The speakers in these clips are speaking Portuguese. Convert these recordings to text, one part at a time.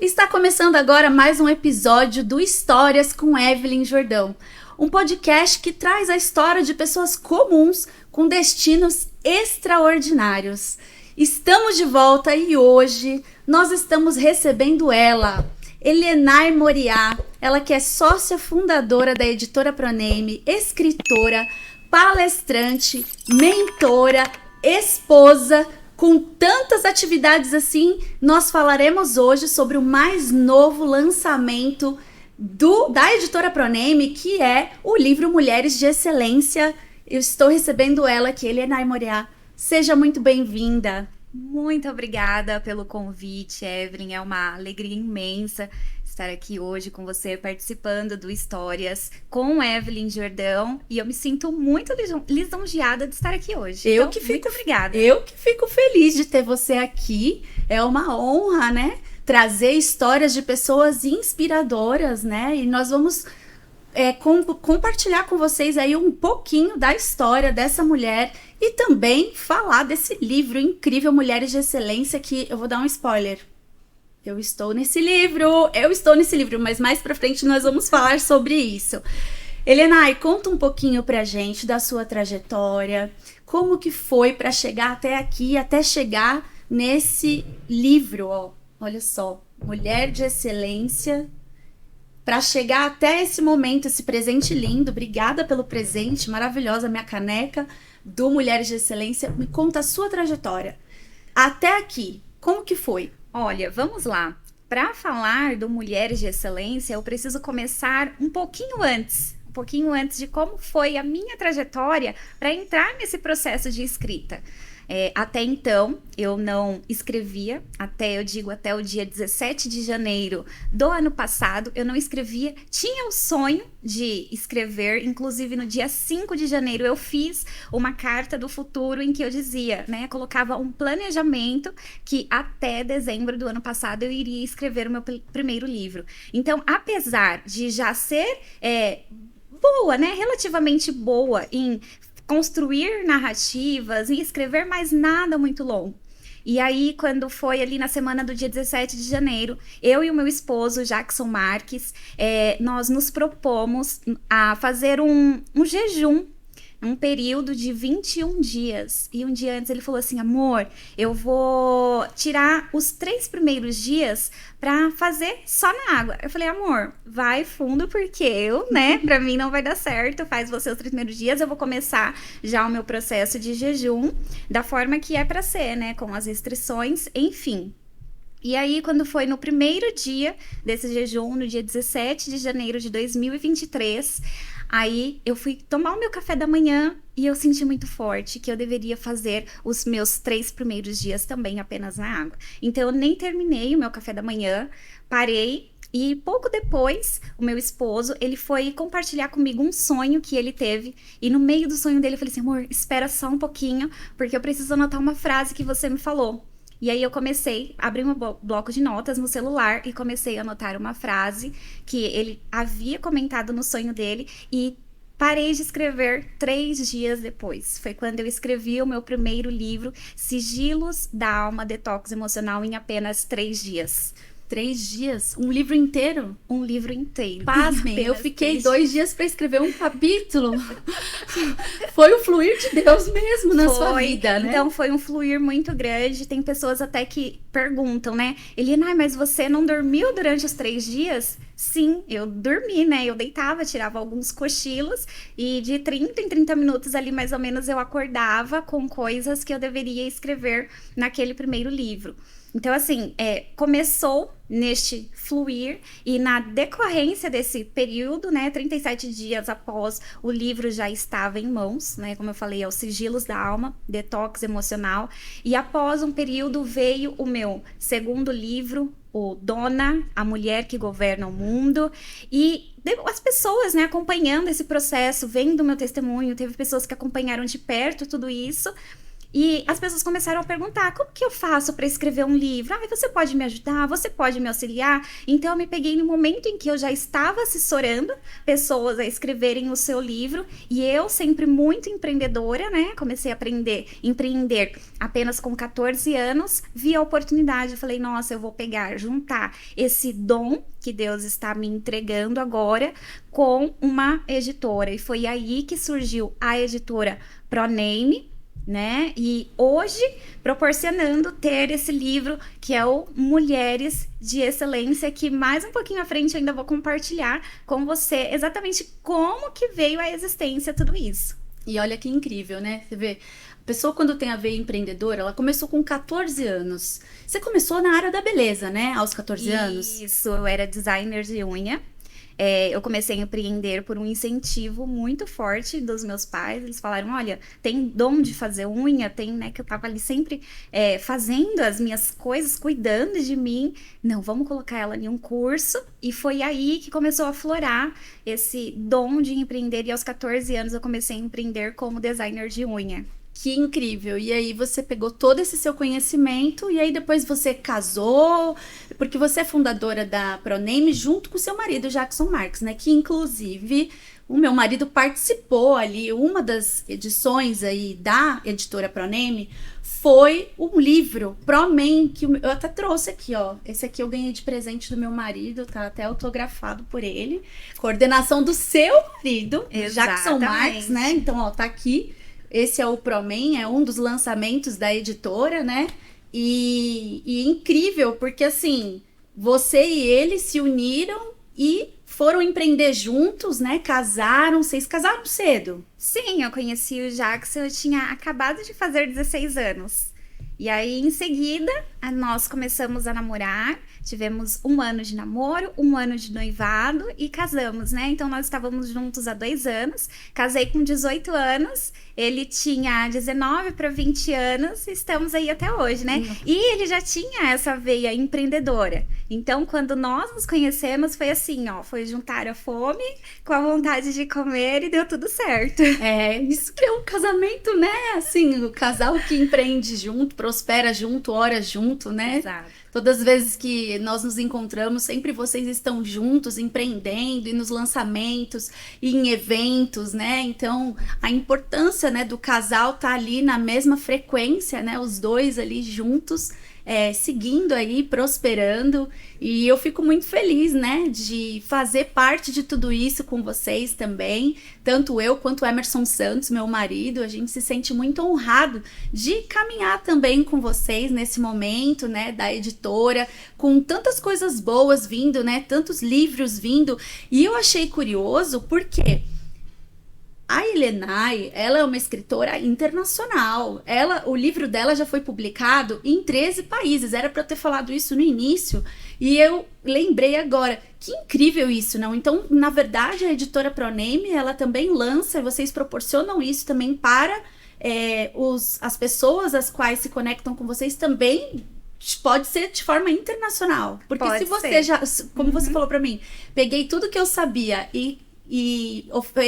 Está começando agora mais um episódio do Histórias com Evelyn Jordão, um podcast que traz a história de pessoas comuns com destinos extraordinários. Estamos de volta e hoje nós estamos recebendo ela, Helenay Moriá, ela que é sócia fundadora da Editora Proname, escritora, palestrante, mentora, esposa. Com tantas atividades assim, nós falaremos hoje sobre o mais novo lançamento da Editora Proname, que é o livro Mulheres de Excelência. Eu estou recebendo ela aqui, Helenay Moriá. Seja muito bem-vinda. Muito obrigada pelo convite, Evelyn. É uma alegria imensa estar aqui hoje com você, participando do Histórias com Evelyn Jordão. E eu me sinto muito lisonjeada de estar aqui hoje. Muito obrigada. Eu que fico feliz de ter você aqui. É uma honra, né? Trazer histórias de pessoas inspiradoras, né? E nós vamos compartilhar com vocês aí um pouquinho da história dessa mulher e também falar desse livro incrível, Mulheres de Excelência, que eu vou dar um spoiler. Eu estou nesse livro, mas mais pra frente nós vamos falar sobre isso. Helenay, conta um pouquinho pra gente da sua trajetória, como que foi pra chegar até aqui, até chegar nesse livro, ó. Olha só, Mulher de Excelência, para chegar até esse momento, esse presente lindo. Obrigada pelo presente, maravilhosa, minha caneca do Mulheres de Excelência. Me conta a sua trajetória até aqui, como que foi? Olha, vamos lá. Para falar do Mulheres de Excelência, eu preciso começar um pouquinho antes de como foi a minha trajetória para entrar nesse processo de escrita. Até então, eu não escrevia, até o dia 17 de janeiro do ano passado, eu não escrevia, tinha o sonho de escrever, inclusive no dia 5 de janeiro eu fiz uma carta do futuro em que eu dizia, né, colocava um planejamento que até dezembro do ano passado eu iria escrever o meu primeiro livro. Então, apesar de já ser boa, né, relativamente boa em construir narrativas e escrever mais nada muito longo. E aí, quando foi ali na semana do dia 17 de janeiro, eu e o meu esposo, Jackson Marques, nós nos propomos a fazer um jejum, um período de 21 dias. E um dia antes ele falou assim, amor, eu vou tirar os 3 primeiros dias pra fazer só na água. Eu falei, amor, vai fundo porque pra mim não vai dar certo, faz você os 3 primeiros dias, eu vou começar já o meu processo de jejum da forma que é pra ser, né, com as restrições, enfim. E aí, quando foi no primeiro dia desse jejum, no dia 17 de janeiro de 2023, aí eu fui tomar o meu café da manhã e eu senti muito forte que eu deveria fazer os meus 3 primeiros dias também apenas na água. Então, eu nem terminei o meu café da manhã, parei. E pouco depois, o meu esposo, ele foi compartilhar comigo um sonho que ele teve. E no meio do sonho dele, eu falei assim, amor, espera só um pouquinho, porque eu preciso anotar uma frase que você me falou. E aí eu comecei, abri um bloco de notas no celular e comecei a anotar uma frase que ele havia comentado no sonho dele e parei de escrever 3 dias depois. Foi quando eu escrevi o meu primeiro livro, Sigilos da Alma, Detox Emocional, em apenas 3 dias. 3 dias? Um livro inteiro? Um livro inteiro. Pasmem, eu fiquei 2 dias para escrever um capítulo. Foi o fluir de Deus mesmo na sua vida, né? Então, foi um fluir muito grande. Tem pessoas até que perguntam, né? Helenay, mas você não dormiu durante os 3 dias? Sim, eu dormi, né? Eu deitava, tirava alguns cochilos e de 30 em 30 minutos ali, mais ou menos, eu acordava com coisas que eu deveria escrever naquele primeiro livro. Então, assim, começou neste fluir e na decorrência desse período, né, 37 dias após o livro já estava em mãos, né, como eu falei, é o Sigilos da Alma, Detox Emocional, e após um período veio o meu segundo livro, o Dona, a Mulher que Governa o Mundo, e as pessoas, né, acompanhando esse processo, vendo o meu testemunho, teve pessoas que acompanharam de perto tudo isso. E as pessoas começaram a perguntar, como que eu faço para escrever um livro? Ah, você pode me ajudar? Você pode me auxiliar? Então, eu me peguei no momento em que eu já estava assessorando pessoas a escreverem o seu livro. E eu, sempre muito empreendedora, né? Comecei a empreender apenas com 14 anos. Vi a oportunidade, falei, nossa, eu vou pegar, juntar esse dom que Deus está me entregando agora com uma editora. E foi aí que surgiu a editora Proname, né? E hoje proporcionando ter esse livro que é o Mulheres de Excelência, que mais um pouquinho à frente eu ainda vou compartilhar com você exatamente como que veio à existência tudo isso. E olha que incrível, né? Você vê, a pessoa quando tem a veia empreendedora, ela começou com 14 anos. Você começou na área da beleza, né? Aos 14 anos? Isso, eu era designer de unha. Eu comecei a empreender por um incentivo muito forte dos meus pais. Eles falaram, olha, tem dom de fazer unha, tem, né, que eu tava ali sempre fazendo as minhas coisas, cuidando de mim. Não, vamos colocar ela em um curso. E foi aí que começou a aflorar esse dom de empreender. E aos 14 anos eu comecei a empreender como designer de unha. Que incrível! E aí você pegou todo esse seu conhecimento e aí depois você casou, porque você é fundadora da Proname junto com seu marido, Jackson Marques, né? Que inclusive o meu marido participou ali, uma das edições aí da editora Proname foi um livro, Promen, que eu até trouxe aqui, ó. Esse aqui eu ganhei de presente do meu marido, tá até autografado por ele. Coordenação do seu marido, Jackson Marques, né? Então, ó, tá aqui. Esse é o Promen, é um dos lançamentos da editora, né? E incrível, porque assim, você e ele se uniram e foram empreender juntos, né? Casaram, vocês casaram cedo? Sim, eu conheci o Jackson, eu tinha acabado de fazer 16 anos. E aí, em seguida, nós começamos a namorar, tivemos 1 ano de namoro, 1 ano de noivado e casamos, né? Então, nós estávamos juntos há 2 anos, casei com 18 anos, ele tinha 19 para 20 anos, estamos aí até hoje, né? E ele já tinha essa veia empreendedora. Então, quando nós nos conhecemos, foi assim, ó, foi juntar a fome com a vontade de comer e deu tudo certo. É, isso que é um casamento, né? Assim, o casal que empreende junto, prospera junto, ora junto, né? Exato. Todas as vezes que nós nos encontramos, sempre vocês estão juntos, empreendendo, e nos lançamentos, e em eventos, né? Então, a importância, né, do casal tá ali na mesma frequência, né? Os dois ali juntos, seguindo aí, prosperando. E eu fico muito feliz, né, de fazer parte de tudo isso com vocês também. Tanto eu quanto o Emerson Santos, meu marido, a gente se sente muito honrado de caminhar também com vocês nesse momento, né, da editora, com tantas coisas boas vindo, né, tantos livros vindo. E eu achei curioso porque a Helenay, ela é uma escritora internacional. O livro dela já foi publicado em 13 países. Era para eu ter falado isso no início e eu lembrei agora. Que incrível isso, não? Então, na verdade, a editora Proname, ela também lança, e vocês proporcionam isso também para as pessoas as quais se conectam com vocês também. Pode ser de forma internacional. Porque Pode se você ser. já, como você falou para mim, peguei tudo que eu sabia e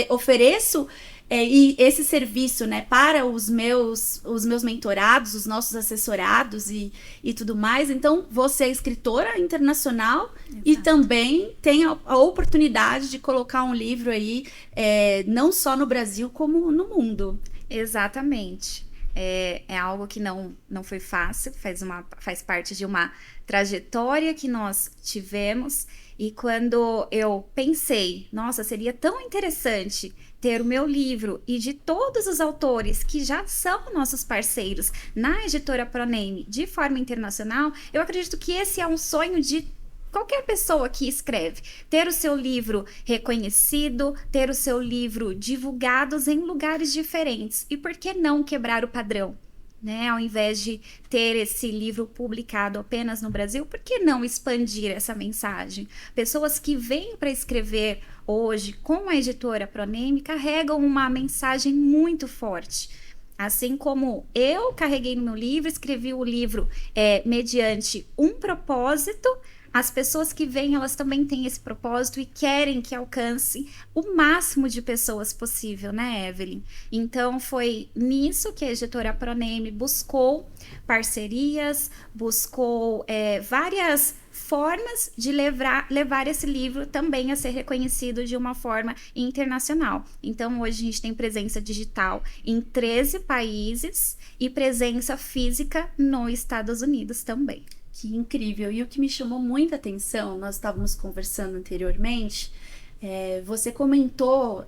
ofereço e esse serviço, né, para os meus mentorados, os nossos assessorados e tudo mais. Então, você é escritora internacional. Exato. E também tem a oportunidade de colocar um livro aí, não só no Brasil, como no mundo. Exatamente. É algo que não foi fácil, faz parte de uma trajetória que nós tivemos. E quando eu pensei, nossa, seria tão interessante ter o meu livro e de todos os autores que já são nossos parceiros na editora Proname de forma internacional, eu acredito que esse é um sonho de qualquer pessoa que escreve. Ter o seu livro reconhecido, ter o seu livro divulgado em lugares diferentes. E por que não quebrar o padrão? Né? Ao invés de ter esse livro publicado apenas no Brasil, por que não expandir essa mensagem? Pessoas que vêm para escrever hoje com a editora Proname carregam uma mensagem muito forte. Assim como eu carreguei no meu livro, escrevi o livro mediante um propósito, as pessoas que vêm, elas também têm esse propósito e querem que alcance o máximo de pessoas possível, né, Evelyn? Então, foi nisso que a editora Proname buscou parcerias, buscou várias formas de levar esse livro também a ser reconhecido de uma forma internacional. Então, hoje a gente tem presença digital em 13 países e presença física nos Estados Unidos também. Que incrível! E o que me chamou muita atenção, nós estávamos conversando anteriormente, você comentou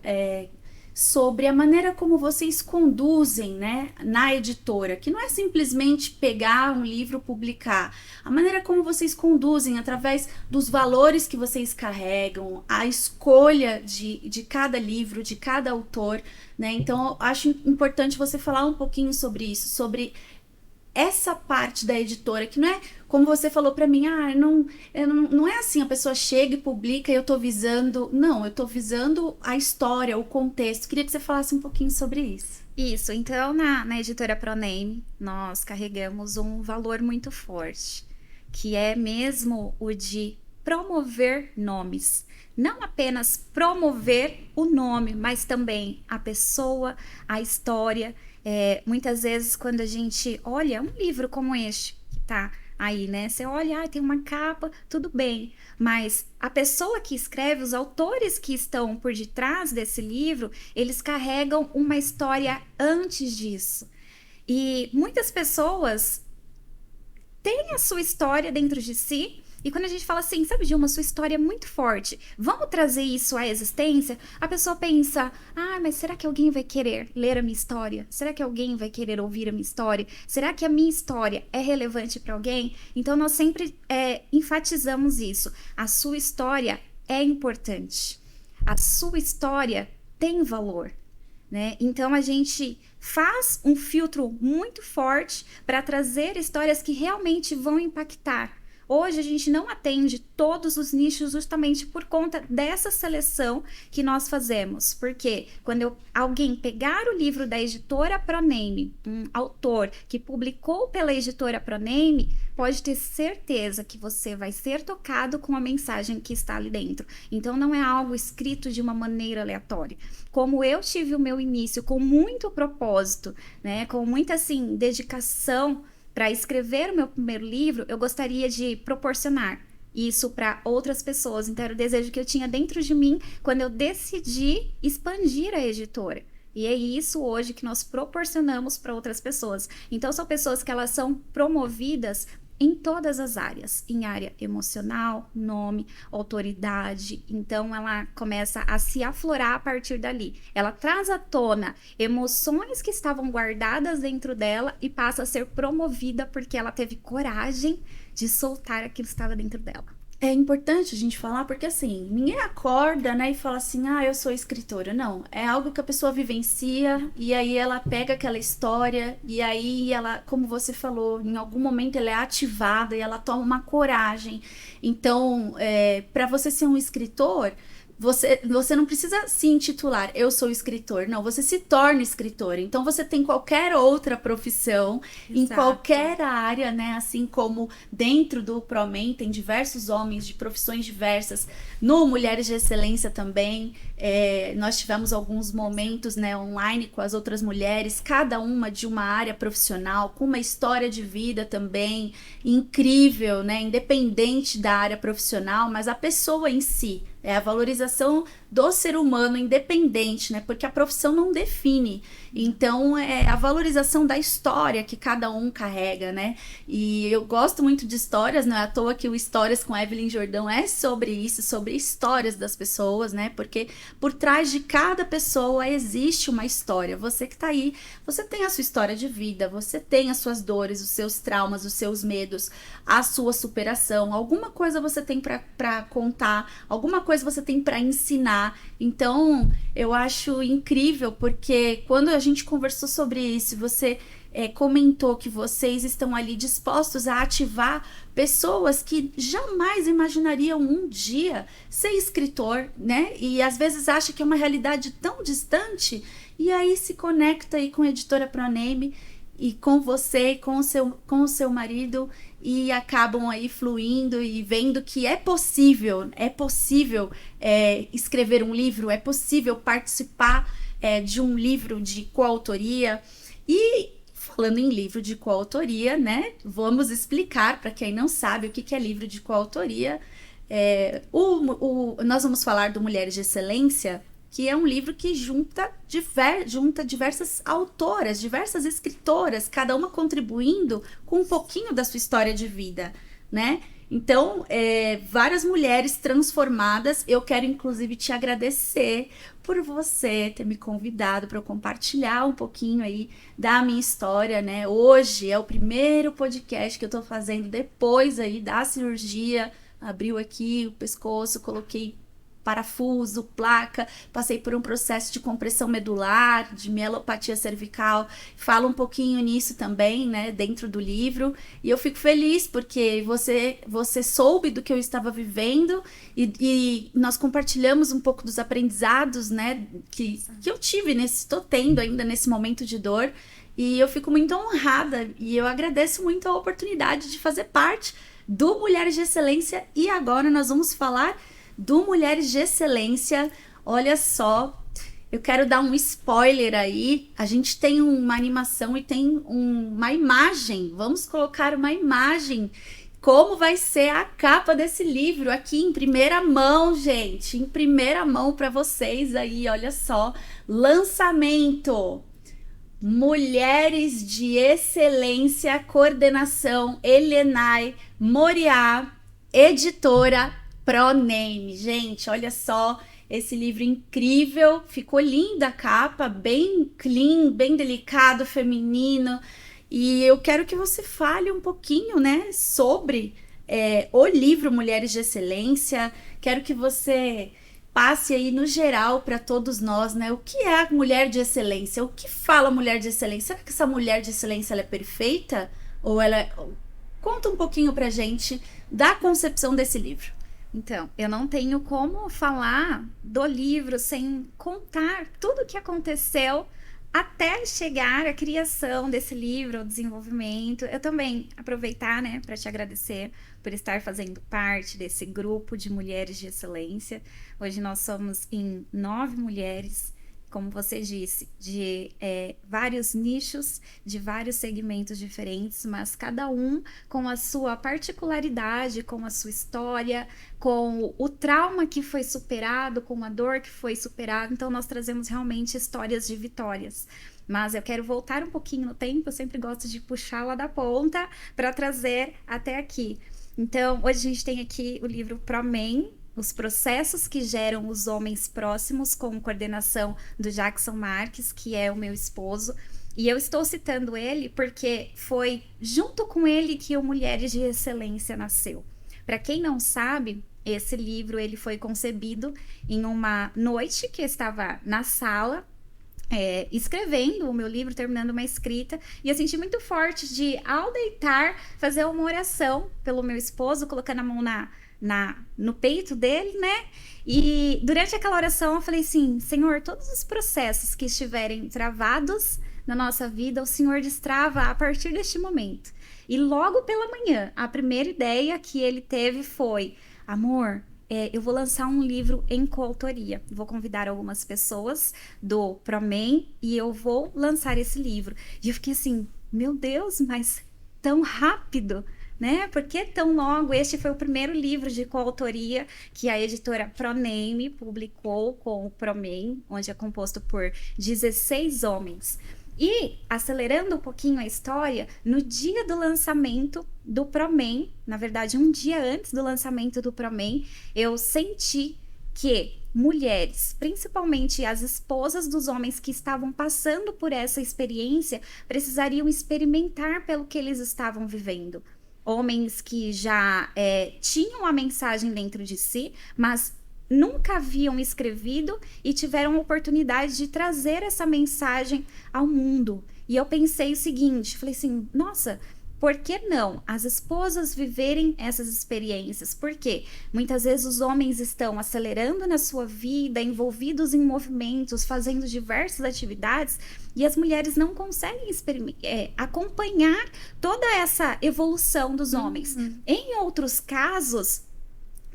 sobre a maneira como vocês conduzem, né, na editora, que não é simplesmente pegar um livro, publicar, a maneira como vocês conduzem através dos valores que vocês carregam, a escolha de cada livro, de cada autor, né? Então, eu acho importante você falar um pouquinho sobre isso, sobre essa parte da editora, que não é, como você falou para mim, não é assim, a pessoa chega e publica e eu tô visando... Não, eu tô visando a história, o contexto. Queria que você falasse um pouquinho sobre isso. Isso, então na editora Proname, nós carregamos um valor muito forte, que é mesmo o de promover nomes. Não apenas promover o nome, mas também a pessoa, a história. Muitas vezes, quando a gente olha um livro como este, que tá aí, né? Você olha, tem uma capa, tudo bem. Mas a pessoa que escreve, os autores que estão por detrás desse livro, eles carregam uma história antes disso. E muitas pessoas têm a sua história dentro de si. E quando a gente fala assim, sabe, Dilma, sua história é muito forte, vamos trazer isso à existência? A pessoa pensa, mas será que alguém vai querer ler a minha história? Será que alguém vai querer ouvir a minha história? Será que a minha história é relevante para alguém? Então, nós sempre enfatizamos isso. A sua história é importante. A sua história tem valor, né? Então, a gente faz um filtro muito forte para trazer histórias que realmente vão impactar. Hoje a gente não atende todos os nichos justamente por conta dessa seleção que nós fazemos. Porque quando alguém pegar o livro da editora Proname, um autor que publicou pela editora Proname, pode ter certeza que você vai ser tocado com a mensagem que está ali dentro. Então não é algo escrito de uma maneira aleatória. Como eu tive o meu início com muito propósito, né, com muita assim dedicação para escrever o meu primeiro livro, eu gostaria de proporcionar isso para outras pessoas. Então, era o desejo que eu tinha dentro de mim quando eu decidi expandir a editora. E é isso hoje que nós proporcionamos para outras pessoas. Então, são pessoas que elas são promovidas em todas as áreas, em área emocional, nome, autoridade. Então, ela começa a se aflorar a partir dali. Ela traz à tona emoções que estavam guardadas dentro dela e passa a ser promovida porque ela teve coragem de soltar aquilo que estava dentro dela. É importante a gente falar porque, assim, ninguém acorda, né, e fala assim, eu sou escritora. Não, é algo que a pessoa vivencia e aí ela pega aquela história e aí ela, como você falou, em algum momento ela é ativada e ela toma uma coragem. Então, para você ser um escritor, você não precisa se intitular, eu sou escritor. Não, você se torna escritor. Então, você tem qualquer outra profissão, Exato. em qualquer área, né? Assim como dentro do Promen tem diversos homens de profissões diversas. No Mulheres de Excelência também, nós tivemos alguns momentos, né, online com as outras mulheres, cada uma de uma área profissional, com uma história de vida também incrível, né? Independente da área profissional, mas a pessoa em si. É a valorização do ser humano independente, né? Porque a profissão não define. Então, é a valorização da história que cada um carrega, né? E eu gosto muito de histórias, não é à toa que o Histórias com Evelyn Jordão é sobre isso, sobre histórias das pessoas, né? Porque por trás de cada pessoa existe uma história. Você que tá aí, você tem a sua história de vida, você tem as suas dores, os seus traumas, os seus medos, a sua superação. Alguma coisa você tem para contar, alguma coisa você tem para ensinar. Então, eu acho incrível, porque quando a gente conversou sobre isso, você comentou que vocês estão ali dispostos a ativar pessoas que jamais imaginariam um dia ser escritor, né? E às vezes acha que é uma realidade tão distante, e aí se conecta aí com a editora Proname. e com você, com o seu marido, e acabam aí fluindo e vendo que é possível escrever um livro, é possível participar de um livro de coautoria. E falando em livro de coautoria, né, vamos explicar para quem não sabe o que é livro de coautoria. Nós vamos falar do Mulheres de Excelência, que é um livro que junta diversas autoras, diversas escritoras, cada uma contribuindo com um pouquinho da sua história de vida, né? Então, várias mulheres transformadas. Eu quero, inclusive, te agradecer por você ter me convidado para eu compartilhar um pouquinho aí da minha história, né? Hoje é o primeiro podcast que eu tô fazendo depois aí da cirurgia. Abriu aqui o pescoço, coloquei parafuso, placa, passei por um processo de compressão medular, de mielopatia cervical, falo um pouquinho nisso também, né, dentro do livro, e eu fico feliz porque você soube do que eu estava vivendo e nós compartilhamos um pouco dos aprendizados, né, que eu tive, estou tendo ainda nesse momento de dor, e eu fico muito honrada e eu agradeço muito a oportunidade de fazer parte do Mulheres de Excelência. E agora nós vamos falar do Mulheres de Excelência. Olha só, eu quero dar um spoiler aí. A gente tem uma animação e tem uma imagem. Vamos colocar uma imagem. Como vai ser a capa desse livro aqui em primeira mão, gente. Em primeira mão para vocês aí, olha só. Lançamento. Mulheres de Excelência, coordenação Helenay Moriá, editora ProName. Gente, olha só esse livro incrível, ficou linda a capa, bem clean, bem delicado, feminino, e eu quero que você fale um pouquinho, né, sobre o livro Mulheres de Excelência. Quero que você passe aí no geral para todos nós, né, o que é a mulher de excelência, o que fala mulher de excelência. Será que essa mulher de excelência ela é perfeita? Ou ela é... Conta um pouquinho pra gente da concepção desse livro. Então, eu não tenho como falar do livro sem contar tudo o que aconteceu até chegar à criação desse livro, ao desenvolvimento. Eu também aproveitar, né, para te agradecer por estar fazendo parte desse grupo de mulheres de excelência. Hoje nós somos em 9 mulheres, como você disse, de vários nichos, de vários segmentos diferentes, mas cada um com a sua particularidade, com a sua história, com o trauma que foi superado, com a dor que foi superada. Então nós trazemos realmente histórias de vitórias. Mas eu quero voltar um pouquinho no tempo, eu sempre gosto de puxar lá da ponta para trazer até aqui. Então, hoje a gente tem aqui o livro ProMen, os processos que geram os homens próximos, com coordenação do Jackson Marques, que é o meu esposo. E eu estou citando ele porque foi junto com ele que o Mulheres de Excelência nasceu. Para quem não sabe, esse livro ele foi concebido em uma noite que eu estava na sala, escrevendo o meu livro, terminando uma escrita, e eu senti muito forte de, ao deitar, fazer uma oração pelo meu esposo, colocando a mão no peito dele, né? E durante aquela oração eu falei assim: Senhor, todos os processos que estiverem travados na nossa vida, o Senhor destrava a partir deste momento. E logo pela manhã, a primeira ideia que ele teve foi: amor, eu vou lançar um livro em coautoria. Vou convidar algumas pessoas do ProMen e eu vou lançar esse livro. E eu fiquei assim, meu Deus, mas tão rápido, né? Por que tão logo? Este foi o primeiro livro de coautoria que a editora ProName publicou com o ProMen, onde é composto por 16 homens. E, acelerando um pouquinho a história, no dia do lançamento do ProMen, na verdade, um dia antes do lançamento do ProMen, eu senti que mulheres, principalmente as esposas dos homens que estavam passando por essa experiência, precisariam experimentar pelo que eles estavam vivendo. Homens que já tinham a mensagem dentro de si, mas nunca haviam escrevido e tiveram a oportunidade de trazer essa mensagem ao mundo. E eu pensei o seguinte, falei assim, nossa, por que não as esposas viverem essas experiências? Porque muitas vezes os homens estão acelerando na sua vida, envolvidos em movimentos, fazendo diversas atividades, e as mulheres não conseguem acompanhar toda essa evolução dos homens. Em outros casos,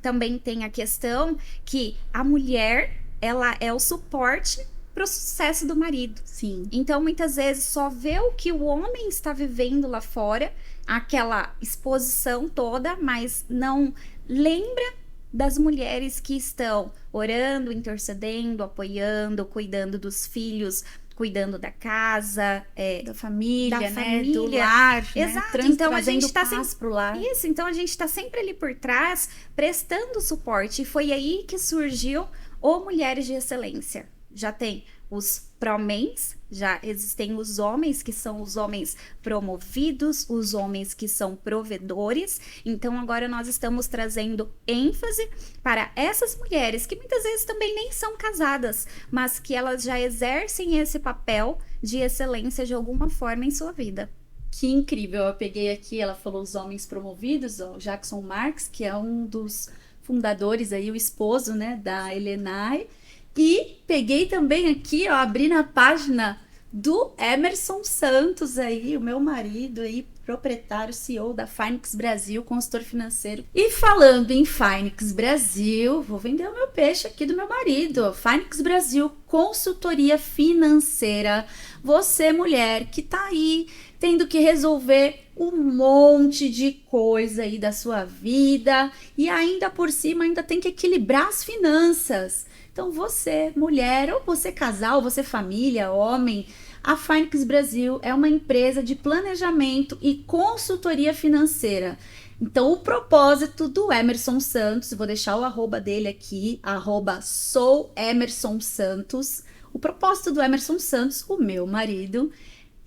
também tem a questão que a mulher, ela é o suporte para o sucesso do marido. Sim. Então, muitas vezes, só vê o que o homem está vivendo lá fora, aquela exposição toda, mas não lembra das mulheres que estão orando, intercedendo, apoiando, cuidando dos filhos, cuidando da casa, da família, da né? família. Do lar, Exato. Né? Então, a gente está está paz pro lar. Isso, então a gente está sempre ali por trás, prestando suporte. E foi aí que surgiu o Mulheres de Excelência. Já tem os promens, já existem os homens que são os homens promovidos, os homens que são provedores. Então agora nós estamos trazendo ênfase para essas mulheres que muitas vezes também nem são casadas, mas que elas já exercem esse papel de excelência de alguma forma em sua vida. Que incrível, eu peguei aqui, ela falou os homens promovidos, o Jackson Marx, que é um dos fundadores aí, o esposo, né, da Helenay. E peguei também aqui, ó, abri na página do Emerson Santos aí, o meu marido aí, proprietário, CEO da Phoenix Brasil, consultor financeiro. E falando em Phoenix Brasil, vou vender o meu peixe aqui do meu marido. Phoenix Brasil, consultoria financeira. Você, mulher, que tá aí tendo que resolver um monte de coisa aí da sua vida e ainda por cima ainda tem que equilibrar as finanças. Então você, mulher, ou você casal, você família, homem, a Phoenix Brasil é uma empresa de planejamento e consultoria financeira. Então o propósito do Emerson Santos, vou deixar o arroba dele aqui, @souemersonsantos. O propósito do Emerson Santos, o meu marido,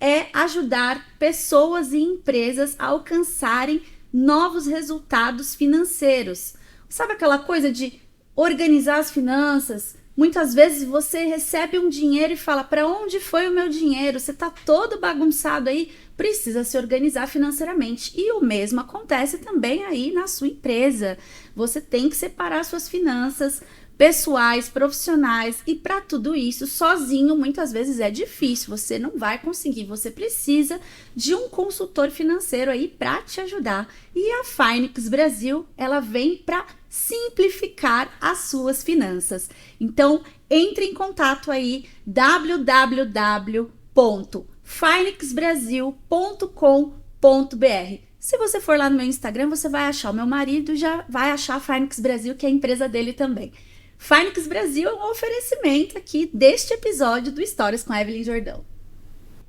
é ajudar pessoas e empresas a alcançarem novos resultados financeiros. Sabe aquela coisa de organizar as finanças? Muitas vezes você recebe um dinheiro e fala, para onde foi o meu dinheiro? Você está todo bagunçado aí, precisa se organizar financeiramente. E o mesmo acontece também aí na sua empresa. Você tem que separar suas finanças pessoais, profissionais, e para tudo isso, sozinho, muitas vezes é difícil, você não vai conseguir, você precisa de um consultor financeiro aí para te ajudar. E a Phoenix Brasil, ela vem para simplificar as suas finanças. Então, entre em contato aí, www.phoenixbrasil.com.br. Se você for lá no meu Instagram, você vai achar o meu marido e já vai achar a Phoenix Brasil, que é a empresa dele também. Phoenix Brasil é um oferecimento aqui deste episódio do Histórias com Evelyn Jordão.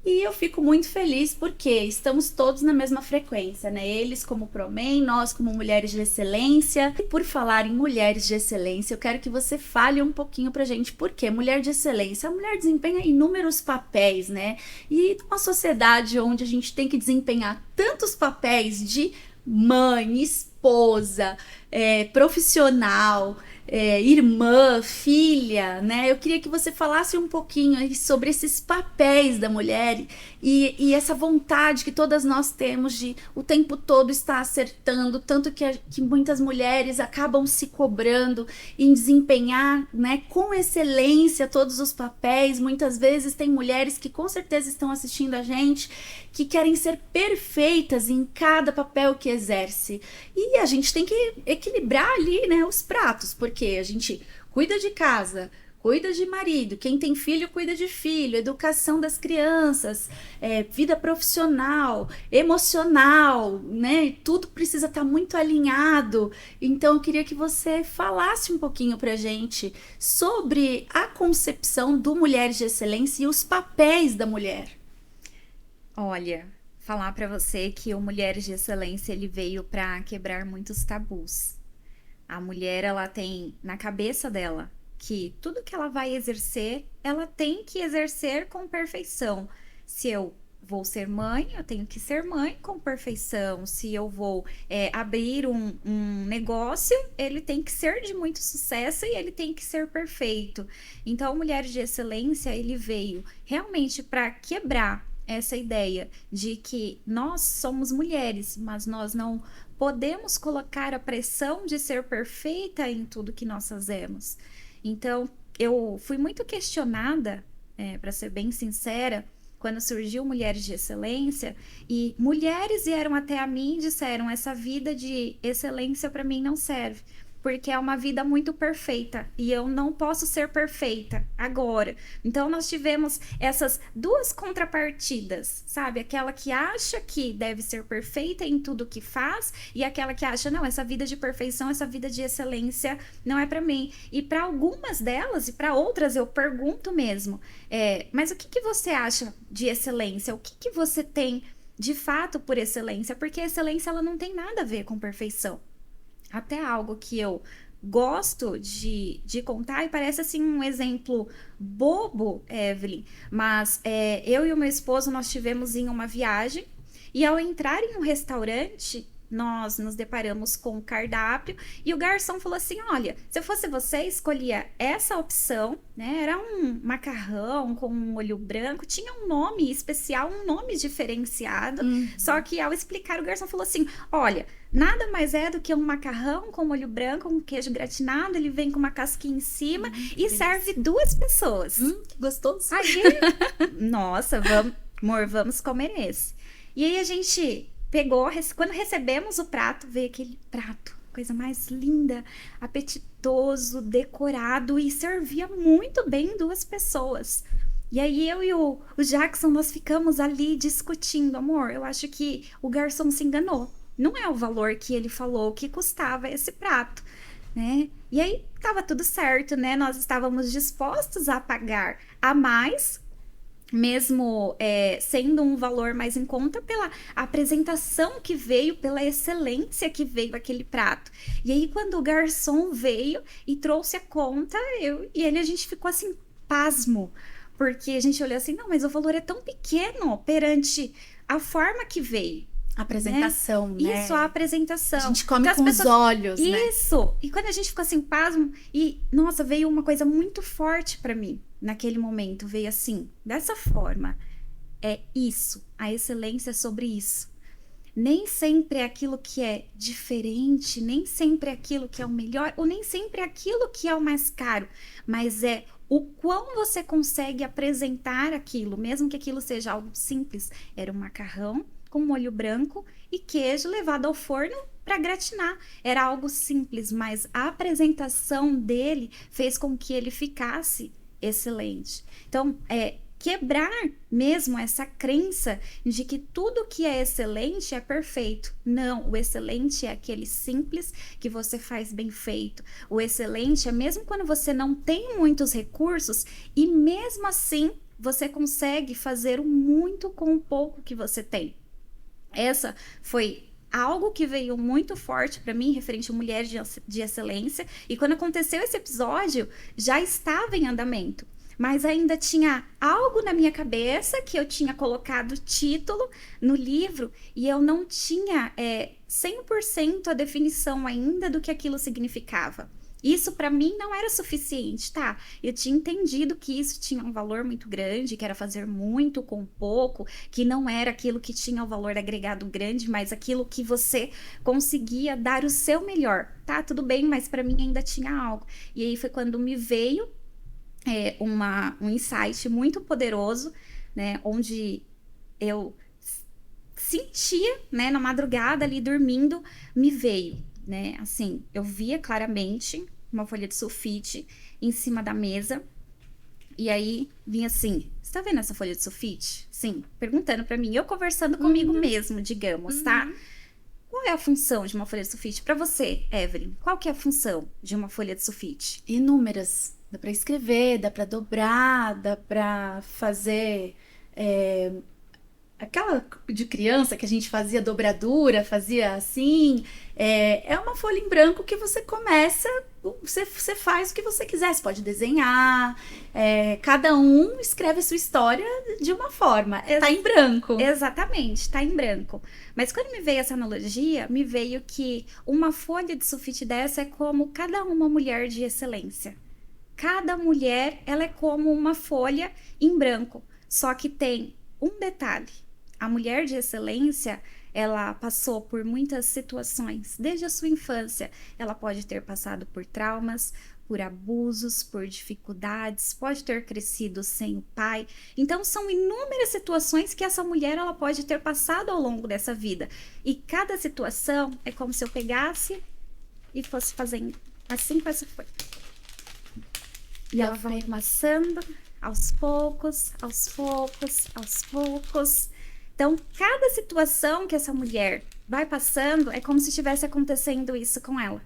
E eu fico muito feliz porque estamos todos na mesma frequência, né? Eles como Promen, nós como Mulheres de Excelência. E por falar em Mulheres de Excelência, eu quero que você fale um pouquinho pra gente por que Mulher de Excelência. A mulher desempenha inúmeros papéis, né? E numa sociedade onde a gente tem que desempenhar tantos papéis de mãe, esposa, profissional, irmã, filha, né? Eu queria que você falasse um pouquinho aí sobre esses papéis da mulher e essa vontade que todas nós temos de o tempo todo estar acertando, tanto que muitas mulheres acabam se cobrando em desempenhar, né, com excelência todos os papéis. Muitas vezes tem mulheres que com certeza estão assistindo a gente que querem ser perfeitas em cada papel que exerce. E a gente tem que equilibrar ali, né, os pratos, porque a gente cuida de casa, cuida de marido, quem tem filho cuida de filho, educação das crianças, vida profissional, emocional, né? Tudo precisa estar muito alinhado. Então eu queria que você falasse um pouquinho pra gente sobre a concepção do Mulheres de Excelência e os papéis da mulher. Olha, falar para você que o Mulheres de Excelência ele veio para quebrar muitos tabus. A mulher, ela tem na cabeça dela que tudo que ela vai exercer, ela tem que exercer com perfeição. Se eu vou ser mãe, eu tenho que ser mãe com perfeição. Se eu vou abrir um negócio, ele tem que ser de muito sucesso e ele tem que ser perfeito. Então, Mulheres de Excelência, ele veio realmente para quebrar essa ideia de que nós somos mulheres, mas nós não podemos colocar a pressão de ser perfeita em tudo que nós fazemos. Então, eu fui muito questionada, para ser bem sincera, quando surgiu Mulheres de Excelência, e mulheres vieram até a mim e disseram: essa vida de excelência para mim não serve, porque é uma vida muito perfeita e eu não posso ser perfeita agora. Então nós tivemos essas duas contrapartidas, sabe? Aquela que acha que deve ser perfeita em tudo que faz e aquela que acha: não, essa vida de perfeição, essa vida de excelência não é para mim. E para algumas delas e para outras eu pergunto mesmo, mas o que você acha de excelência? O que você tem de fato por excelência? Porque a excelência, ela não tem nada a ver com perfeição. Até algo que eu gosto de contar, e parece assim um exemplo bobo, Evelyn, mas eu e o meu esposo, nós tivemos em uma viagem, e ao entrar em um restaurante, nós nos deparamos com um cardápio e o garçom falou assim: olha, se eu fosse você, escolhia essa opção, né? Era um macarrão com um molho branco, tinha um nome especial, um nome diferenciado. Só que ao explicar, o garçom falou assim: olha, nada mais é do que um macarrão com molho branco, com queijo gratinado, ele vem com uma casquinha em cima e serve 2 pessoas. Que gostoso. Aí, nossa, amor, vamos comer esse. E aí a gente pegou, quando recebemos o prato, veio aquele prato, coisa mais linda, apetitoso, decorado, e servia muito bem 2 pessoas. E aí eu e o Jackson, nós ficamos ali discutindo: amor, eu acho que o garçom se enganou. Não é o valor que ele falou que custava esse prato, né? E aí tava tudo certo, né? Nós estávamos dispostos a pagar a mais, mesmo sendo um valor mais em conta, pela apresentação que veio, pela excelência que veio aquele prato. E aí quando o garçom veio e trouxe a conta, eu e ele, a gente ficou assim, pasmo, porque a gente olhou assim: não, mas o valor é tão pequeno perante a forma que veio. Apresentação, né? Isso, a apresentação. A gente come então, com os olhos, né? Isso. E quando a gente ficou assim, pasmo, e nossa, veio uma coisa muito forte para mim naquele momento. Veio assim, dessa forma: é isso, a excelência é sobre isso. Nem sempre é aquilo que é diferente, nem sempre é aquilo que é o melhor, ou nem sempre é aquilo que é o mais caro, mas é o quão você consegue apresentar aquilo, mesmo que aquilo seja algo simples. Era um macarrão com molho branco e queijo levado ao forno para gratinar. Era algo simples, mas a apresentação dele fez com que ele ficasse excelente. Então, quebrar mesmo essa crença de que tudo que é excelente é perfeito. Não, o excelente é aquele simples que você faz bem feito. O excelente é mesmo quando você não tem muitos recursos e mesmo assim você consegue fazer muito com o pouco que você tem. Essa foi algo que veio muito forte para mim, referente a Mulheres de Excelência. E quando aconteceu esse episódio, já estava em andamento. Mas ainda tinha algo na minha cabeça, que eu tinha colocado título no livro, e eu não tinha 100% a definição ainda do que aquilo significava. Isso para mim não era suficiente, tá? Eu tinha entendido que isso tinha um valor muito grande, que era fazer muito com pouco, que não era aquilo que tinha o valor agregado grande, mas aquilo que você conseguia dar o seu melhor, tá? Tudo bem, mas para mim ainda tinha algo. E aí foi quando me veio um insight muito poderoso, né? Onde eu sentia, né? Na madrugada ali dormindo, me veio, né? Assim, eu via claramente uma folha de sulfite em cima da mesa. E aí vinha assim: você tá vendo essa folha de sulfite? Sim, perguntando pra mim, eu conversando comigo mesmo, digamos, tá? Qual é a função de uma folha de sulfite para você, Evelyn? Qual que é a função de uma folha de sulfite? Inúmeras. Dá para escrever, dá para dobrar, dá para fazer aquela de criança que a gente fazia dobradura, fazia assim. É uma folha em branco que você começa, você faz o que você quiser. Você pode desenhar, cada um escreve a sua história de uma forma. Tá em branco. Exatamente, tá em branco. Mas quando me veio essa analogia, me veio que uma folha de sulfite dessa é como cada uma mulher de excelência. Cada mulher, ela é como uma folha em branco, só que tem um detalhe: a mulher de excelência, ela passou por muitas situações desde a sua infância. Ela pode ter passado por traumas, por abusos, por dificuldades, pode ter crescido sem o pai. Então são inúmeras situações que essa mulher ela pode ter passado ao longo dessa vida. E cada situação é como se eu pegasse e fosse fazendo assim com essa folha. E ela vai amassando aos poucos, aos poucos, aos poucos. Então, cada situação que essa mulher vai passando é como se estivesse acontecendo isso com ela.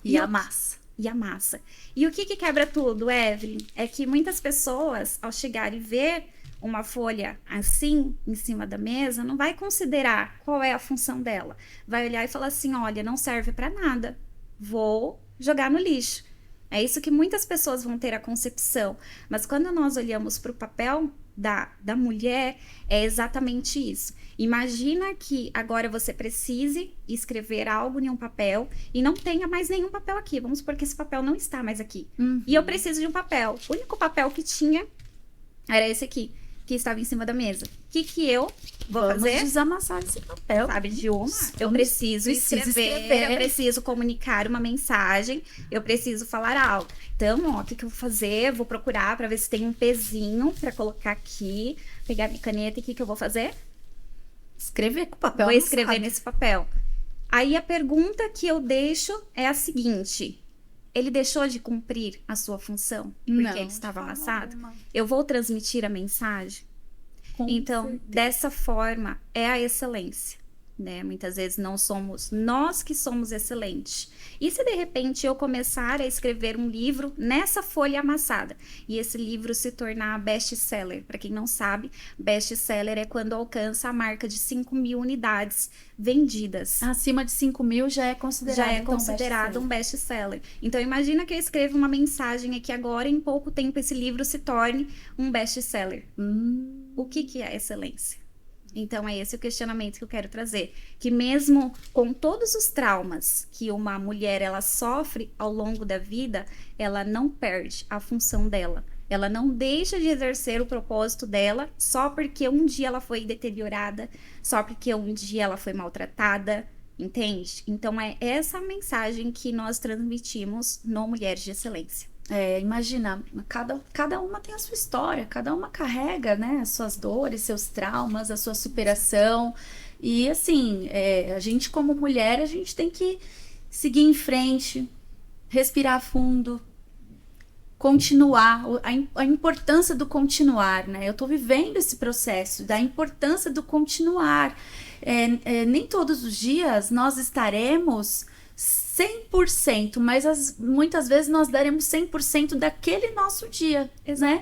E a massa. E a massa. E o que quebra tudo, Evelyn? É que muitas pessoas, ao chegar e ver uma folha assim, em cima da mesa, não vai considerar qual é a função dela. Vai olhar e falar assim, olha, não serve para nada. Vou jogar no lixo. É isso que muitas pessoas vão ter a concepção. Mas quando nós olhamos para o papel da mulher, é exatamente isso. Imagina que agora você precise escrever algo em um papel e não tenha mais nenhum papel aqui. Vamos supor que esse papel não está mais aqui. E eu preciso de um papel. O único papel que tinha era esse aqui, que estava em cima da mesa. O que eu vou fazer? Vamos desamassar esse papel. Sabe de uma? Eu preciso escrever, eu preciso comunicar uma mensagem, eu preciso falar algo. Então, ó, o que eu vou fazer? Vou procurar para ver se tem um pezinho para colocar aqui, pegar minha caneta e o que eu vou fazer? Escrever com o papel. Vou escrever nesse papel. Aí a pergunta que eu deixo é a seguinte: ele deixou de cumprir a sua função porque ele estava amassado? Eu vou transmitir a mensagem? Então, dessa forma, é a excelência, né? Muitas vezes não somos nós que somos excelentes. E se de repente eu começar a escrever um livro nessa folha amassada e esse livro se tornar best-seller? Para quem não sabe, best-seller é quando alcança a marca de 5.000 unidades vendidas. Acima de 5.000 já é considerado um best-seller. Então, imagina que eu escrevo uma mensagem aqui agora e em pouco tempo esse livro se torne um best-seller. O que é excelência? Então, é esse o questionamento que eu quero trazer. Que mesmo com todos os traumas que uma mulher ela sofre ao longo da vida, ela não perde a função dela. Ela não deixa de exercer o propósito dela só porque um dia ela foi deteriorada, só porque um dia ela foi maltratada, entende? Então, é essa mensagem que nós transmitimos no Mulheres de Excelência. Imagina, cada uma tem a sua história, cada uma carrega, né, as suas dores, seus traumas, a sua superação. E assim, a gente como mulher, a gente tem que seguir em frente, respirar fundo, continuar, a importância do continuar, né? Eu tô vivendo esse processo da importância do continuar. Nem todos os dias nós estaremos 100%, mas muitas vezes nós daremos 100% daquele nosso dia, né?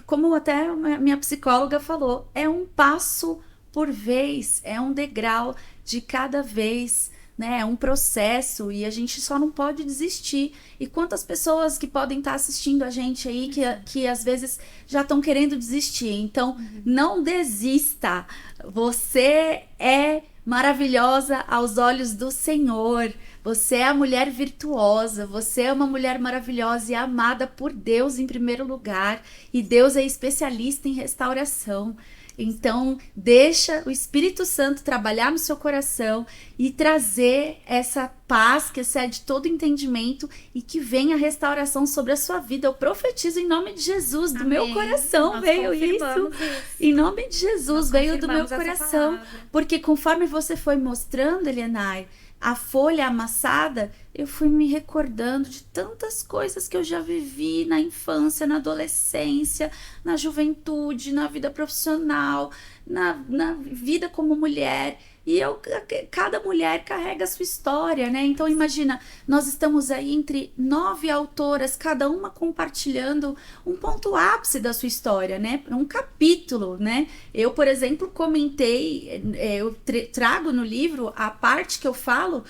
Como até a minha psicóloga falou, é um passo por vez, é um degrau de cada vez, né? É um processo e a gente só não pode desistir. E quantas pessoas que podem estar assistindo a gente aí que às vezes já estão querendo desistir. Então, não desista. Você é maravilhosa aos olhos do Senhor. Você é a mulher virtuosa, você é uma mulher maravilhosa e amada por Deus em primeiro lugar. E Deus é especialista em restauração. Então, deixa o Espírito Santo trabalhar no seu coração e trazer essa paz que excede todo entendimento e que venha a restauração sobre a sua vida. Eu profetizo em nome de Jesus, do meu coração veio isso. Em nome de Jesus veio do meu coração. Porque conforme você foi mostrando, Elianai, a folha amassada, eu fui me recordando de tantas coisas que eu já vivi na infância, na adolescência, na juventude, na vida profissional, na vida como mulher. E cada mulher carrega a sua história, né? Então, imagina, nós estamos aí entre 9 autoras, cada uma compartilhando um ponto ápice da sua história, né? Um capítulo, né? Eu, por exemplo, comentei, eu trago no livro a parte que eu falo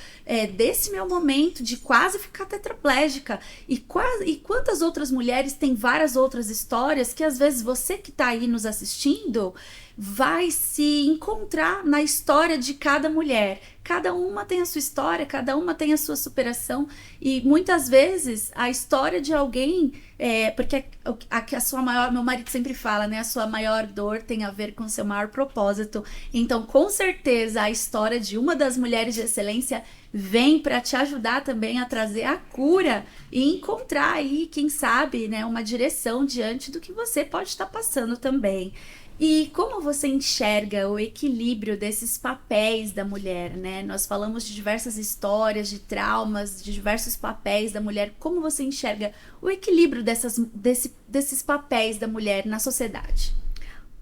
desse meu momento de quase ficar tetraplégica. E quantas outras mulheres têm várias outras histórias que, às vezes, você que está aí nos assistindo, vai se encontrar na história de cada mulher. Cada uma tem a sua história, cada uma tem a sua superação, e muitas vezes a história de alguém, porque a sua maior, meu marido sempre fala, né, a sua maior dor tem a ver com o seu maior propósito. Então, com certeza, a história de uma das mulheres de excelência vem para te ajudar também a trazer a cura e encontrar aí, quem sabe, né, uma direção diante do que você pode estar passando também. E como você enxerga o equilíbrio desses papéis da mulher, né? Nós falamos de diversas histórias, de traumas, de diversos papéis da mulher. Como você enxerga o equilíbrio desses papéis da mulher na sociedade?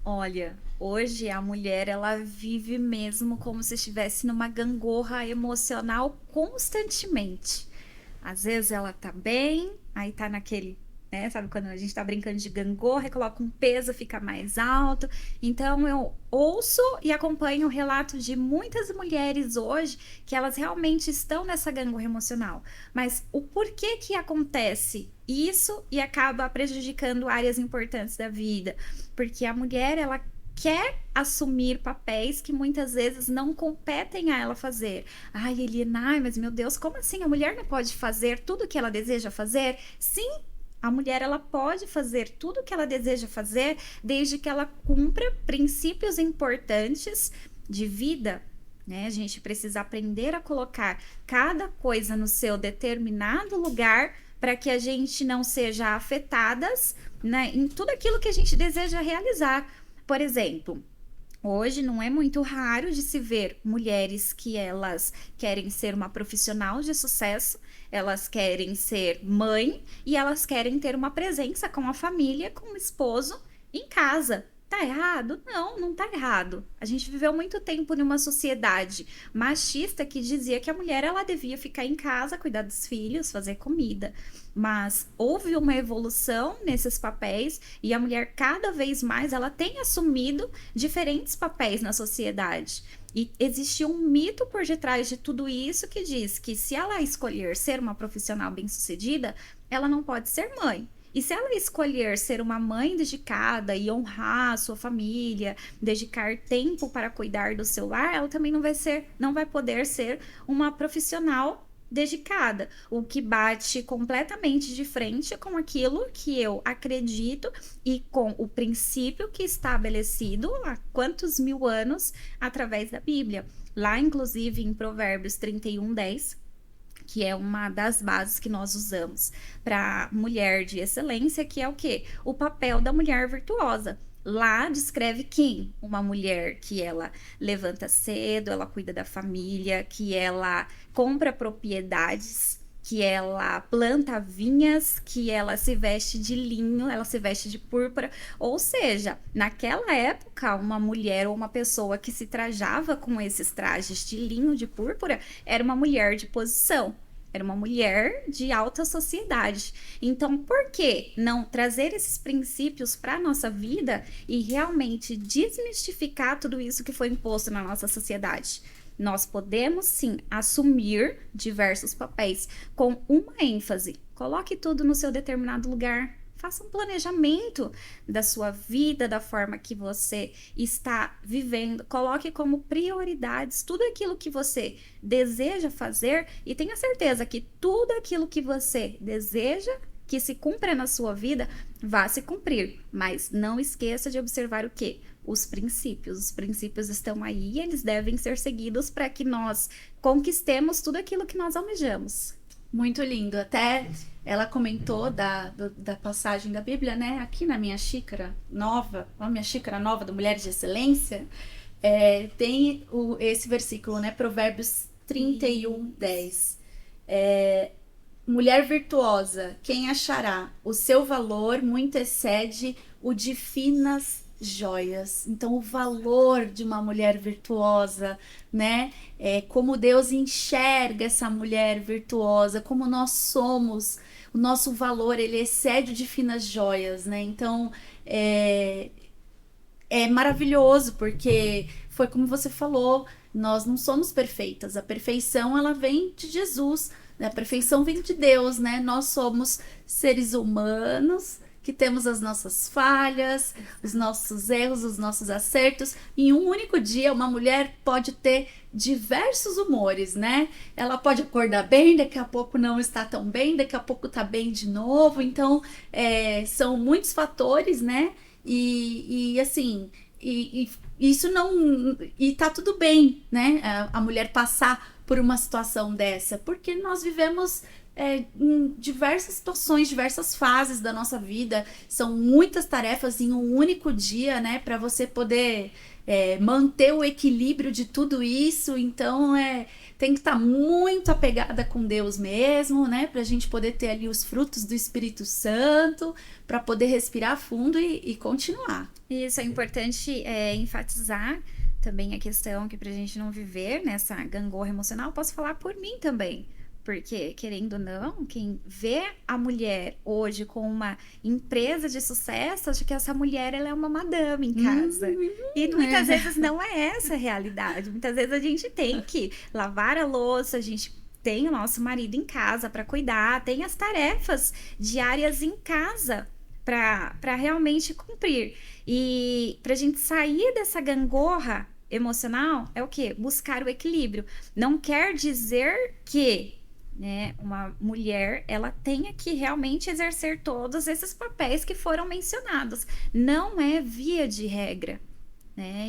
Olha, hoje a mulher ela vive mesmo como se estivesse numa gangorra emocional constantemente. Às vezes ela tá bem, aí tá naquele, né? Sabe quando a gente tá brincando de gangorra e coloca um peso, fica mais alto. Então eu ouço e acompanho o relato de muitas mulheres hoje que elas realmente estão nessa gangorra emocional. Mas o porquê que acontece isso e acaba prejudicando áreas importantes da vida? Porque a mulher, ela quer assumir papéis que muitas vezes não competem a ela fazer. Ai, Eliana, ai, mas meu Deus, como assim? A mulher não pode fazer tudo o que ela deseja fazer? Sim, a mulher ela pode fazer tudo o que ela deseja fazer, desde que ela cumpra princípios importantes de vida, né? A gente precisa aprender a colocar cada coisa no seu determinado lugar para que a gente não seja afetadas, né, em tudo aquilo que a gente deseja realizar. Por exemplo, hoje não é muito raro de se ver mulheres que elas querem ser uma profissional de sucesso, elas querem ser mãe e elas querem ter uma presença com a família, com o esposo em casa. Tá errado? Não, não tá errado. A gente viveu muito tempo numa sociedade machista que dizia que a mulher ela devia ficar em casa, cuidar dos filhos, fazer comida. Mas houve uma evolução nesses papéis e a mulher cada vez mais ela tem assumido diferentes papéis na sociedade. E existe um mito por detrás de tudo isso que diz que se ela escolher ser uma profissional bem-sucedida, ela não pode ser mãe. E se ela escolher ser uma mãe dedicada e honrar a sua família, dedicar tempo para cuidar do seu lar, ela também não vai poder ser uma profissional dedicada, o que bate completamente de frente com aquilo que eu acredito e com o princípio que está estabelecido há quantos mil anos através da Bíblia. Lá, inclusive, em Provérbios 31:10, que é uma das bases que nós usamos para mulher de excelência, que é o quê? O papel da mulher virtuosa. Lá descreve quem? Uma mulher que ela levanta cedo, ela cuida da família, que ela compra propriedades, que ela planta vinhas, que ela se veste de linho, ela se veste de púrpura. Ou seja, naquela época, uma mulher ou uma pessoa que se trajava com esses trajes de linho, de púrpura, era uma mulher de posição. Era uma mulher de alta sociedade. Então, por que não trazer esses princípios para a nossa vida e realmente desmistificar tudo isso que foi imposto na nossa sociedade? Nós podemos, sim, assumir diversos papéis com uma ênfase. Coloque tudo no seu determinado lugar. Faça um planejamento da sua vida, da forma que você está vivendo. Coloque como prioridades tudo aquilo que você deseja fazer e tenha certeza que tudo aquilo que você deseja que se cumpra na sua vida vai se cumprir. Mas não esqueça de observar o quê? Os princípios. Os princípios estão aí e eles devem ser seguidos para que nós conquistemos tudo aquilo que nós almejamos. Muito lindo. Até ela comentou da passagem da Bíblia, né? Aqui na minha xícara nova, a minha xícara nova do Mulheres de Excelência, tem esse versículo, né? Provérbios 31:10. Mulher virtuosa, quem achará? O seu valor muito excede o de finas joias. Então, o valor de uma mulher virtuosa, né? Como Deus enxerga essa mulher virtuosa, como nós somos, o nosso valor, ele excede o de finas joias, né? Então, é maravilhoso, porque foi como você falou, nós não somos perfeitas. A perfeição, ela vem de Jesus, né? A perfeição vem de Deus, né? Nós somos seres humanos que temos as nossas falhas, os nossos erros, os nossos acertos. Em um único dia, uma mulher pode ter diversos humores, né? Ela pode acordar bem, daqui a pouco não está tão bem, daqui a pouco tá bem de novo. Então, são muitos fatores, né? E assim, isso não. E tá tudo bem, né? A mulher passar por uma situação dessa, porque nós vivemos em diversas situações, diversas fases da nossa vida, são muitas tarefas em um único dia, né, para você poder manter o equilíbrio de tudo isso. Então tem que estar muito apegada com Deus mesmo, né, para a gente poder ter ali os frutos do Espírito Santo, para poder respirar fundo e continuar. Isso é importante enfatizar também a questão que, para a gente não viver nessa gangorra emocional, posso falar por mim também. Porque, querendo ou não, quem vê a mulher hoje com uma empresa de sucesso, acha que essa mulher ela é uma madame em casa. E muitas vezes não é essa a realidade. Muitas vezes a gente tem que lavar a louça, a gente tem o nosso marido em casa para cuidar, tem as tarefas diárias em casa para realmente cumprir. E para a gente sair dessa gangorra emocional, é o quê? Buscar o equilíbrio. Não quer dizer que, né, uma mulher ela tenha que realmente exercer todos esses papéis que foram mencionados. Não é via de regra, né?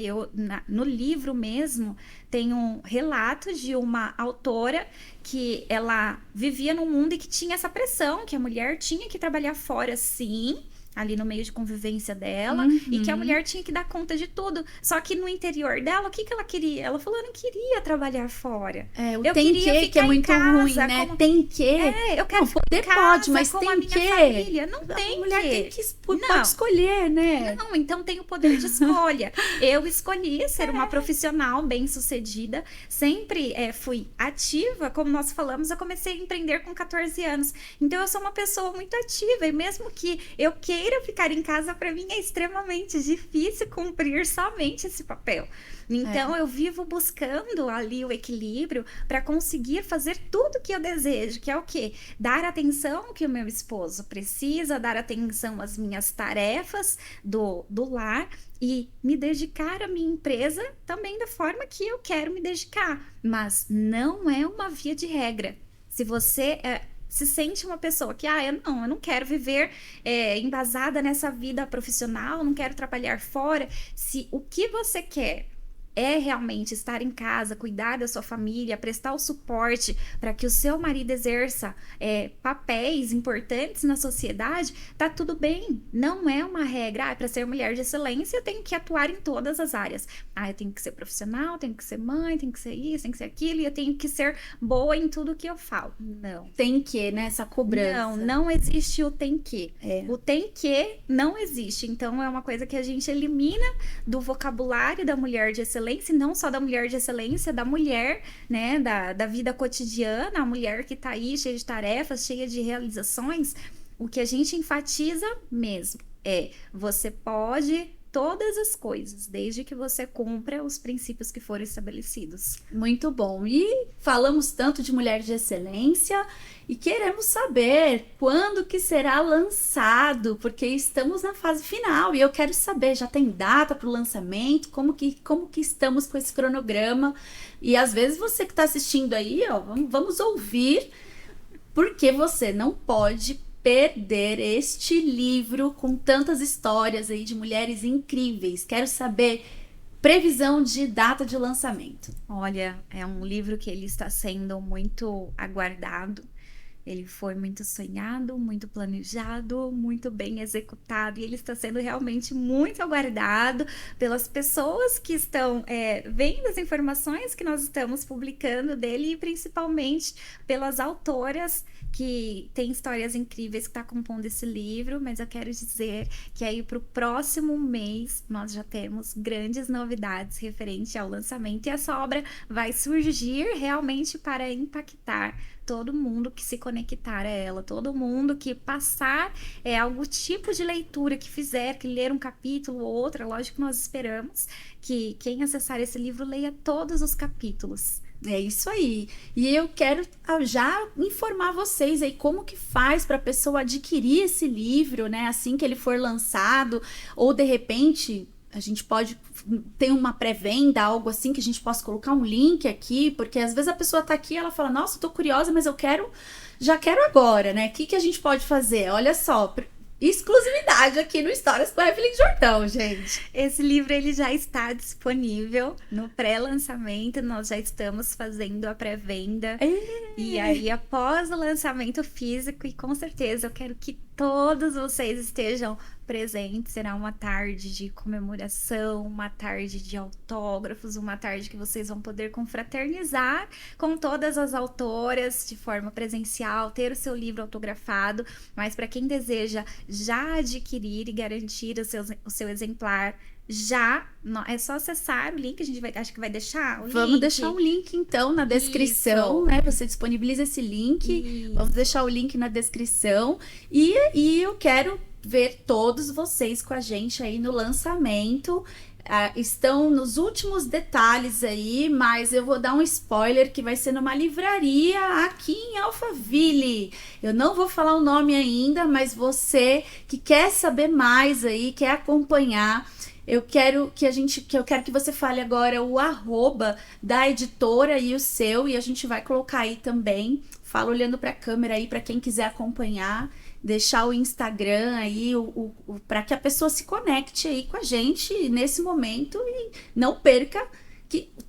No livro mesmo tem um relato de uma autora que ela vivia num mundo e que tinha essa pressão, que a mulher tinha que trabalhar fora, sim, ali no meio de convivência dela, e que a mulher tinha que dar conta de tudo. Só que no interior dela, o que ela queria? Ela falou, eu não queria trabalhar fora. Eu tem que é muito ruim, né? Como... Tem que. Eu quero não, poder pode, mas tem que. Família. Não tem a mulher tem que pode não. escolher, né? Não, então tem o poder de escolha. Eu escolhi ser uma profissional bem-sucedida, sempre fui ativa, como nós falamos, eu comecei a empreender com 14 anos. Então eu sou uma pessoa muito ativa, e mesmo que eu queira ficar em casa, para mim é extremamente difícil cumprir somente esse papel. Então eu vivo buscando ali o equilíbrio para conseguir fazer tudo que eu desejo, que é o quê? Dar atenção que o meu esposo precisa, dar atenção às minhas tarefas do lar e me dedicar à minha empresa também da forma que eu quero me dedicar. Mas não é uma via de regra. Se você se sente uma pessoa que, eu não quero viver embasada nessa vida profissional, não quero trabalhar fora. Se o que você quer é realmente estar em casa, cuidar da sua família, prestar o suporte para que o seu marido exerça papéis importantes na sociedade, tá tudo bem. Não é uma regra. Para ser mulher de excelência, eu tenho que atuar em todas as áreas. Eu tenho que ser profissional, tenho que ser mãe, tenho que ser isso, tenho que ser aquilo, e eu tenho que ser boa em tudo que eu falo. Não. Tem que, né? Essa cobrança. Não existe o tem que. O tem que não existe. Então, é uma coisa que a gente elimina do vocabulário da mulher de excelência, e não só da mulher de excelência, da mulher, né, da vida cotidiana, a mulher que tá aí cheia de tarefas, cheia de realizações. O que a gente enfatiza mesmo você pode todas as coisas, desde que você cumpra os princípios que foram estabelecidos. Muito bom. E falamos tanto de mulher de excelência e queremos saber quando que será lançado, porque estamos na fase final e eu quero saber, já tem data para o lançamento? Como que estamos com esse cronograma? E às vezes você que está assistindo aí, vamos ouvir, porque você não pode perder este livro com tantas histórias aí de mulheres incríveis. Quero saber previsão de data de lançamento. Olha, é um livro que ele está sendo muito aguardado. Ele foi muito sonhado, muito planejado, muito bem executado, e ele está sendo realmente muito aguardado pelas pessoas que estão vendo as informações que nós estamos publicando dele, e principalmente pelas autoras que têm histórias incríveis que estão compondo esse livro. Mas eu quero dizer que aí para o próximo mês nós já temos grandes novidades referente ao lançamento, e essa obra vai surgir realmente para impactar todo mundo que se conectar a ela, todo mundo que passar algum tipo de leitura, que fizer, que ler um capítulo ou outro. Lógico que nós esperamos que quem acessar esse livro leia todos os capítulos, É isso aí. E eu quero já informar vocês aí como que faz para a pessoa adquirir esse livro, né? Assim que ele for lançado, ou de repente a gente pode ter uma pré-venda, algo assim, que a gente possa colocar um link aqui, porque às vezes a pessoa tá aqui e ela fala, nossa, eu tô curiosa, mas eu quero, já quero agora, né? O que que a gente pode fazer? Olha só, exclusividade aqui no Histórias com a Evelyn Jordão, gente. Esse livro ele já está disponível no pré-lançamento, nós já estamos fazendo a pré-venda. E aí, após o lançamento físico, e com certeza eu quero que todos vocês estejam presentes, será uma tarde de comemoração, uma tarde de autógrafos, uma tarde que vocês vão poder confraternizar com todas as autoras de forma presencial, ter o seu livro autografado, mas para quem deseja já adquirir e garantir o seu exemplar, já é só acessar o link, a gente vai, acho que vai deixar o link. Vamos deixar um link então na descrição, Isso. né? Você disponibiliza esse link, Isso. vamos deixar o link na descrição e eu quero ver todos vocês com a gente aí no lançamento. Estão nos últimos detalhes aí, mas eu vou dar um spoiler que vai ser numa livraria aqui em Alphaville. Eu não vou falar o nome ainda, mas você que quer saber mais aí, quer acompanhar, eu quero que você fale agora o arroba da editora e o seu, e a gente vai colocar aí também. Fala olhando para a câmera aí para quem quiser acompanhar, deixar o Instagram aí para que a pessoa se conecte aí com a gente nesse momento e não perca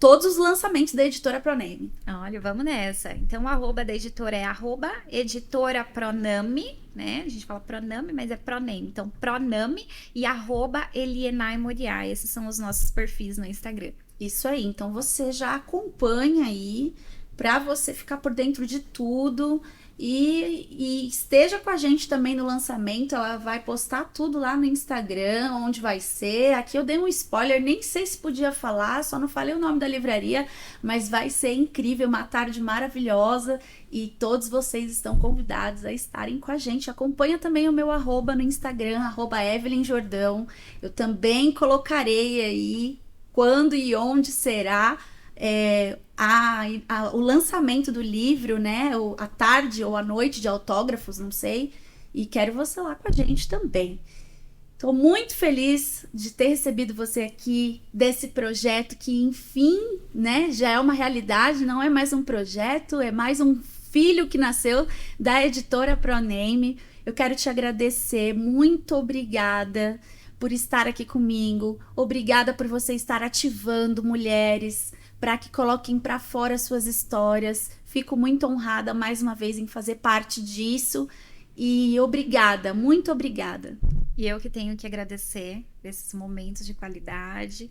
todos os lançamentos da editora Proname. Olha, vamos nessa. Então, o arroba da editora é arroba editora Proname, né? A gente fala Proname, mas é Proname. Então, Proname e arroba Elienay Moriá. Esses são os nossos perfis no Instagram. Isso aí. Então, você já acompanha aí para você ficar por dentro de tudo. E esteja com a gente também no lançamento. Ela vai postar tudo lá no Instagram, onde vai ser. Aqui eu dei um spoiler, nem sei se podia falar, só não falei o nome da livraria, mas vai ser incrível, uma tarde maravilhosa e todos vocês estão convidados a estarem com a gente. Acompanha também o meu arroba no Instagram, arroba Evelyn Jordão. Eu também colocarei aí quando e onde será o lançamento do livro, né? A tarde ou a noite de autógrafos, não sei. E quero você lá com a gente também. Estou muito feliz de ter recebido você aqui, desse projeto que, enfim, né? Já é uma realidade, não é mais um projeto, é mais um filho que nasceu da editora Proname. Eu quero te agradecer, muito obrigada por estar aqui comigo. Obrigada por você estar ativando mulheres para que coloquem para fora suas histórias. Fico muito honrada mais uma vez em fazer parte disso e obrigada, muito obrigada. E eu que tenho que agradecer esses momentos de qualidade,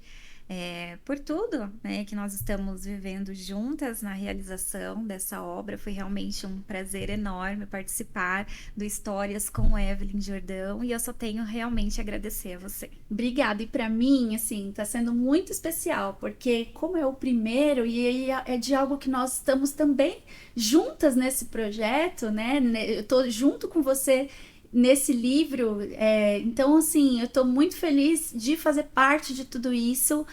por tudo, né, que nós estamos vivendo juntas na realização dessa obra. Foi realmente um prazer enorme participar do Histórias com Evelyn Jordão e eu só tenho realmente a agradecer a você. Obrigada. E para mim, assim, tá sendo muito especial, porque como é o primeiro e é de algo que nós estamos também juntas nesse projeto, né? Eu tô junto com você nesse livro, então assim, eu tô muito feliz de fazer parte de tudo isso,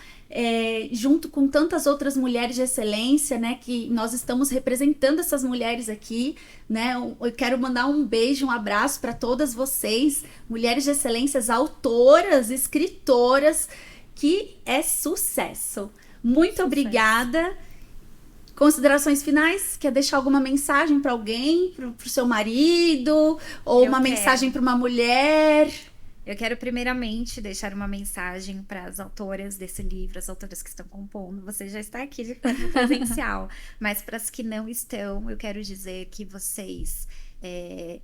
junto com tantas outras mulheres de excelência, né, que nós estamos representando essas mulheres aqui, né. Eu quero mandar um beijo, um abraço para todas vocês, mulheres de excelência, autoras, escritoras, que é sucesso. Muito obrigada. Considerações finais? Quer deixar alguma mensagem para alguém, para o seu marido, ou uma mensagem para uma mulher? Eu quero primeiramente deixar uma mensagem para as autoras desse livro, as autoras que estão compondo. Você já está aqui de forma presencial, mas para as que não estão, eu quero dizer que vocês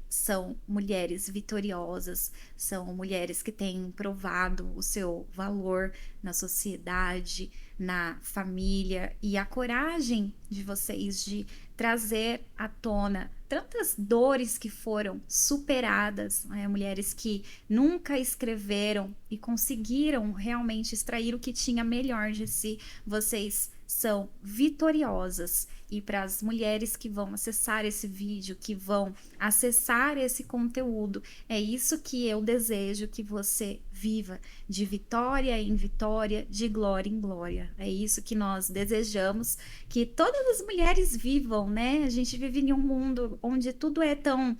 são mulheres vitoriosas, são mulheres que têm provado o seu valor na sociedade, na família, e a coragem de vocês de trazer à tona tantas dores que foram superadas, né? Mulheres que nunca escreveram e conseguiram realmente extrair o que tinha melhor de si. Vocês são vitoriosas. E para as mulheres que vão acessar esse vídeo, que vão acessar esse conteúdo, é isso que eu desejo que você viva de vitória em vitória, de glória em glória. É isso que nós desejamos que todas as mulheres vivam, né? A gente vive em um mundo onde tudo é tão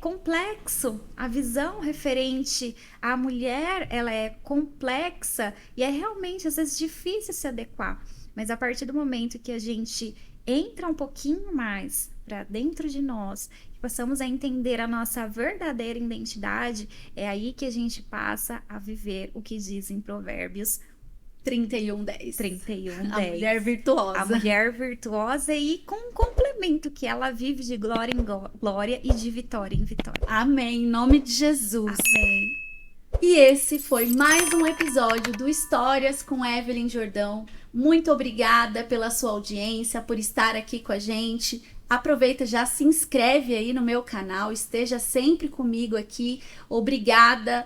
complexo. A visão referente à mulher, ela é complexa e é realmente às vezes difícil se adequar. Mas a partir do momento que a gente entra um pouquinho mais para dentro de nós, que passamos a entender a nossa verdadeira identidade, é aí que a gente passa a viver o que diz em Provérbios 31:10. 31:10. A mulher virtuosa. A mulher virtuosa e com um complemento que ela vive de glória em glória e de vitória em vitória. Amém. Em nome de Jesus. Amém. E esse foi mais um episódio do Histórias com Evelyn Jordão. Muito obrigada pela sua audiência, por estar aqui com a gente. Aproveita, já se inscreve aí no meu canal, esteja sempre comigo aqui. Obrigada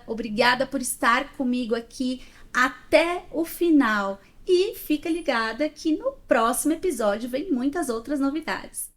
por estar comigo aqui até o final. E fica ligada que no próximo episódio vem muitas outras novidades.